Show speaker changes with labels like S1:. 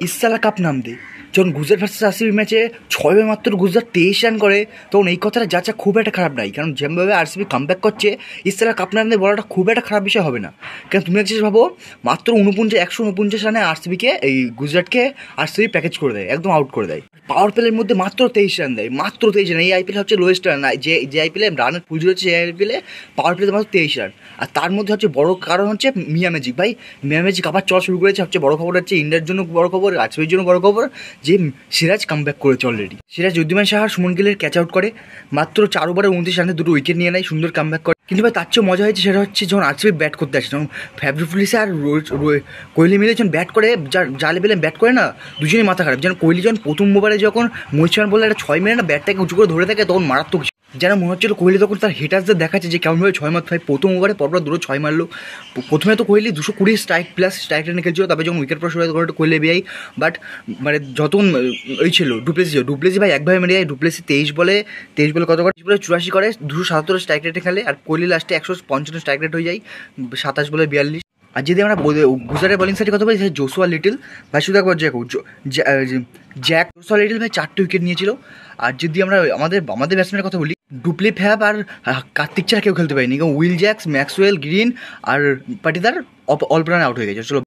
S1: ইসালা cup নাম দেয়। যখন গুজরাট ভার্সেস আরসিবি ম্যাচে 6 ওভারে মাত্র গুজরাট 23 রান করে, তখন এই কথাটা যাচ্ছে খুব একটা খারাপ নাই, কারণ যেভাবে আরসিবি কামব্যাক করছে ইসালা কাপ নাম দিয়ে বলাটা খুব একটা খারাপ বিষয় হবে না। কারণ তুমি একটু ভাবো, মাত্র 149 রানে আরসিবিকে এই গুজরাটকে আরসিবি প্যাকেজ করে দেয়, একদম আউট করে দেয়। পাওয়ার প্লের মধ্যে মাত্র 23 রান দেয়, মাত্র 23 রান। এই আইপিএল হচ্ছে লোয়েস্ট রান, যে আইপিএলে রানের পুল হচ্ছে, সেই আইপিএলে পাওয়ার প্লেতে মাত্র 23 রান। আর তার মধ্যে হচ্ছে বড় কারণ হচ্ছে মিয়া ম্যাজিক। ভাই মিয়া ম্যাজিক আবার চল শুরু করেছে। সবচেয়ে বড় খবর হচ্ছে ইন্ডিয়ার জন্য বড় খবর, আরসিবির জন্য বড় খবর, যে সিরাজ কামব্যাক করেছে অলরেডি। সিরাজ উদ্দিমান সাহা সুমন গিলের ক্যাচ আউট করে মাত্র 4 ওভারে 29 রানে 2 উইকেট নিয়ে নেয়, সুন্দর কামব্যাক করে। কিন্তু ভাই তার চেয়ে মজা হয়েছে সেটা হচ্ছে যখন আরসিবি ব্যাট করতে আসে, যখন ফ্যাব ডু প্লেসিস আর কোহলি মিলে যখন ব্যাট করে, যা লেভেলে ব্যাট করে না, দুজনেই মাথা খারাপ। যেন কোহলি যখন প্রথম ওভারে যখন মহিত শর্মা বলে একটা 6 মেরে না ব্যাটটাকে উঁচু করে ধরে থাকে, তখন মারাত্মক। যেন মনে হচ্ছিল কোহলি তখন তার হিটার্সদের দেখাচ্ছে যে কেমনভাবে 6 মারতে হয়। প্রথম ওভারে পরপর 2 6 মারলো। প্রথমে তো কোহলি 220 স্ট্রাইক প্লাস স্ট্রাইক রেটে খেলছিল, তারপরে যখন উইকেট পর শুরু হয় তখন কোহলি বিআই। বাট মানে যতক্ষণ ওই ছিল ডুপ্লেসি ভাই একভাবে মেরে যায়। ডুপ্লেসি 23 বলে কত করে, 84 করে, 277 স্ট্রাইক রেটে খেলে। আর কোহলি লাস্টে 155 স্ট্রাইক রেট হয়ে যায়, 27 বলে 42। আর যদি আমরা গুজরাটের বোলিং সাইডে কথা বলি, জোসুয়া লিটল ভাই, শুধু একবার জোসুয়া লিটল ভাই 4টে উইকেট নিয়েছিল। আর যদি আমরা আমাদের ব্যাটসম্যানের কথা বলি, ডুপ্লি ফ্যাব আর কার্তিক ছাড়া কেউ খেলতে পারেনি, উইল জ্যাক্স, ম্যাক্সওয়েল, গ্রিন আর পাটিদার অল্প রান আউট হয়ে গেছে। চলো।